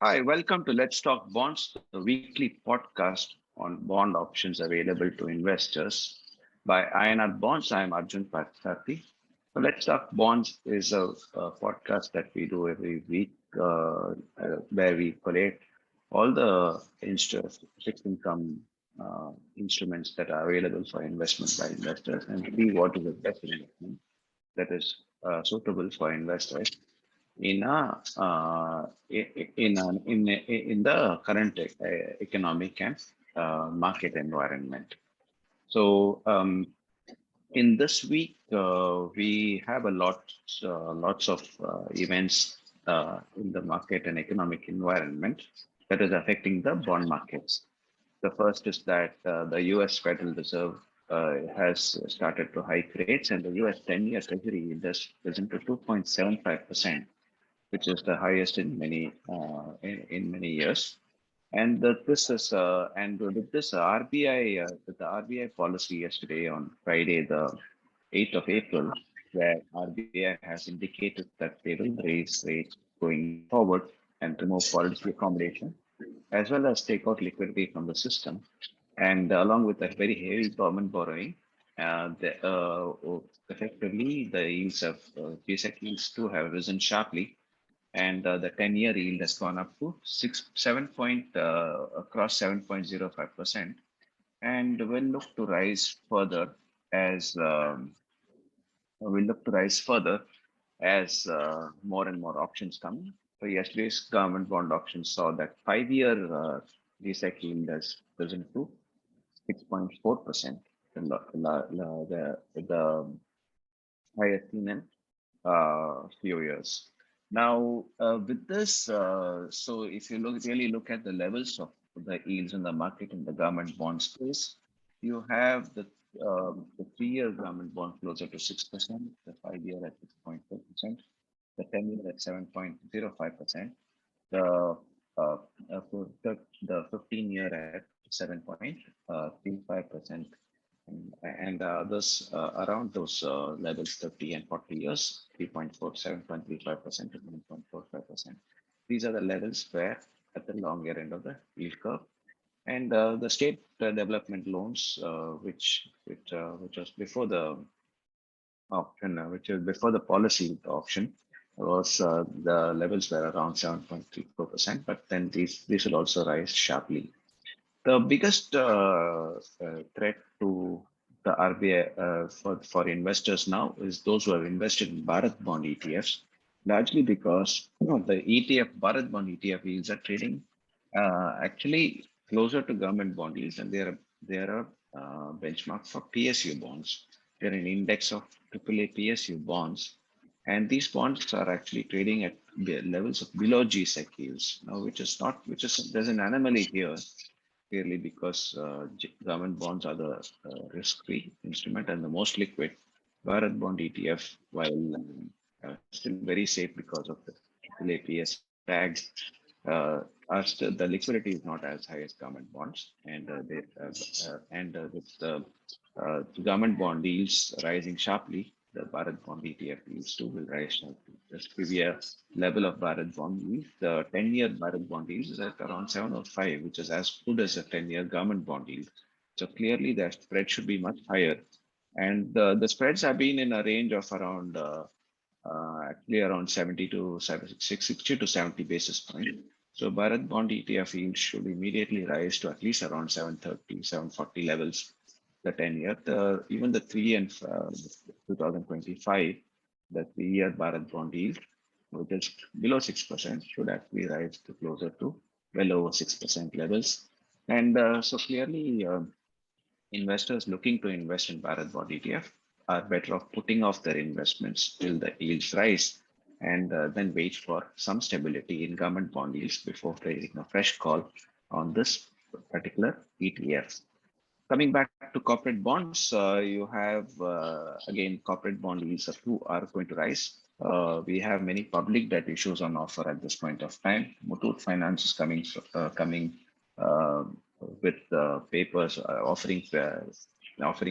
Hi, welcome to Let's Talk Bonds, the weekly podcast on bond options available to investors. By INR Bonds, I am Arjun Pathati. So Let's Talk Bonds is a podcast that we do every week where we collate all the fixed income instruments that are available for investment by investors and see what is the best investment that is suitable for investors in the current economic and market environment. So in this week, we have lots of events in the market and economic environment that is affecting the bond markets. The first is that the U.S. Federal Reserve has started to hike rates, and the U.S. 10-year Treasury has risen to 2.75%, which is the highest in in many years. And with this RBI, with the RBI policy yesterday on Friday, the 8th of April, where RBI has indicated that they will raise rates going forward and remove policy accommodation, as well as take out liquidity from the system. And along with that very heavy government borrowing, effectively the yields of GSEC yields too have risen sharply, and the 10-year yield has gone up to across 7.05%, and will look to rise further as more and more options come. So yesterday's government bond auction saw that 5-year GSEC yield has risen to 6.4%, the highest seen in few years. Now, with this, so if you really look at the levels of the yields in the market in the government bond space, you have the 3-year government bond closer to 6%, the 5-year at 6.4%, the 10-year at 7.05%, the the 15-year at 7.35%, and others around those levels, 30 and 40 years, 3.4, 7.35% to 9.45%. These are the levels where at the longer end of the yield curve. And the state development loans, which was before the option, which was before the policy option, was the levels were around 7.34%, but then these will also rise sharply. The biggest threat to the RBI for investors now is those who have invested in Bharat Bond ETFs, largely because the ETF Bharat Bond ETF yields are trading actually closer to government bond yields, and they are benchmark for PSU bonds. They're an index of AAA PSU bonds, and these bonds are actually trading at levels of below GSEC yields now, there's an anomaly here, clearly, because government bonds are the risk-free instrument and the most liquid. Bharat Bond ETF, while still very safe because of the AAA tags, the liquidity is not as high as government bonds, and with the government bond yields rising sharply, the Bharat Bond ETF yields too will rise sharply. Just to give you a level of Bharat Bond yield, the 10-year Bharat Bond yield is at around 705, which is as good as a 10-year government bond yield. So clearly, the spread should be much higher, and the spreads have been in a range of around actually around 70 to 60 to 70 basis points. So Bharat Bond ETF yield should immediately rise to at least around 730, 740 levels, the 10-year. Even the 3 and 2025, the 3-year Bharat Bond yield, which is below 6%, should actually rise to closer to well over 6% levels. And so clearly, investors looking to invest in Bharat Bond ETF are better off putting off their investments till the yields rise, and then wait for some stability in government bond yields before taking a fresh call on this particular ETF. Coming back to corporate bonds, you have again corporate bond yields are going to rise. We have many public debt issues on offer at this point of time. Muthoot Finance is coming with papers offering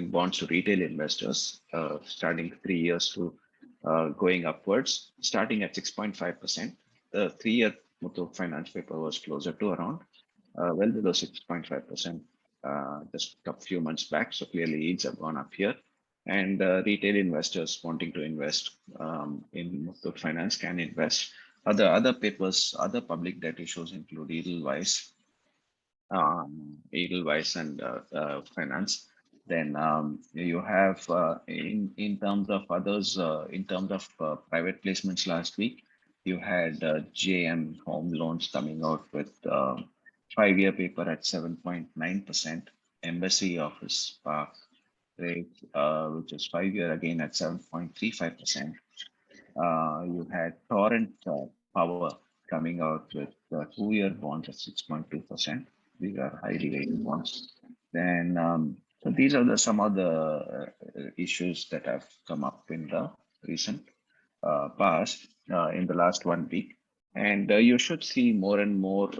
bonds to retail investors, starting 3 years to going upwards, starting at 6.5%. The 3-year Muthoot Finance paper was closer to around well below 6.5% just a few months back. So clearly yields have gone up here. And retail investors wanting to invest in Muthoot Finance can invest. Other papers, other public debt issues include Edelweiss and Finance. Then you have in terms of others, in terms of private placements last week, you had JM Home Loans coming out with 5-year paper at 7.9%, Embassy Office Park rate, which is 5-year again at 7.35%. You had Torrent Power coming out with 2-year bonds at 6.2%. These are highly rated bonds. Then, so these are some of the issues that have come up in the recent past, in the last 1 week. And you should see more and more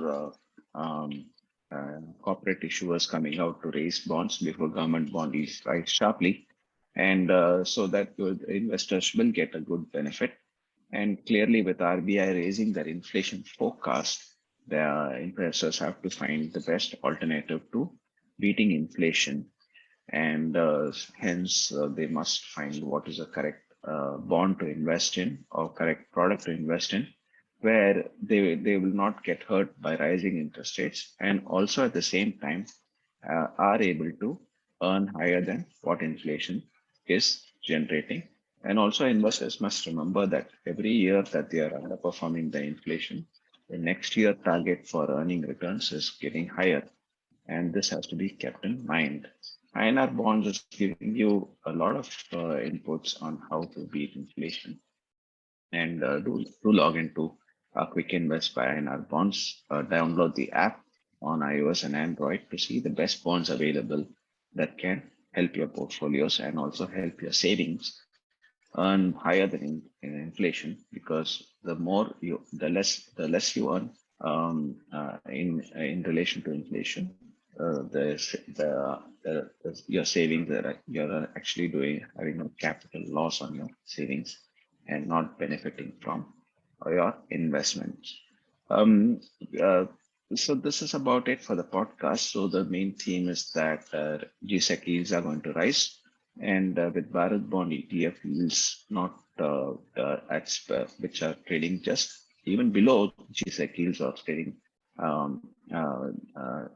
corporate issuers coming out to raise bonds before government bond yields rise sharply. And so that investors will get a good benefit. And clearly, with RBI raising their inflation forecast, the investors have to find the best alternative to beating inflation. And hence, they must find what is a correct bond to invest in or correct product to invest in, where they will not get hurt by rising interest rates, and also at the same time are able to earn higher than what inflation is generating. And also, investors must remember that every year that they are underperforming the inflation, the next year target for earning returns is getting higher. And this has to be kept in mind. INR bonds is giving you a lot of inputs on how to beat inflation. And do log into Quick Invest by INR bonds. Download the app on iOS and Android to see the best bonds available that can help your portfolios and also help your savings earn higher than in inflation, because the less you earn in relation to inflation, your savings are you're actually doing having a capital loss on your savings and not benefiting from your investments. Um, uh, so this is about it for the podcast. So the main theme is that GSEC yields are going to rise, and with Bharat Bond ETF yields not which are trading just even below GSEC yields or trading. Um, uh, uh,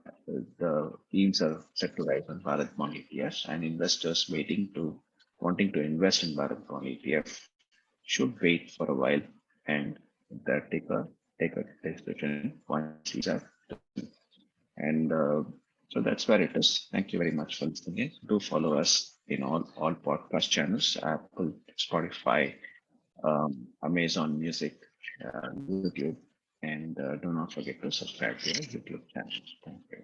the yields are set to rise on Bharat Bond ETFs, and investors wanting to invest in Bharat Bond ETF should wait for a while and that take a decision once these are done. And so that's where it is. Thank you very much for listening. Do follow us in all podcast channels: Apple, Spotify, Amazon Music, YouTube, and do not forget to subscribe to our YouTube channel. Thank you.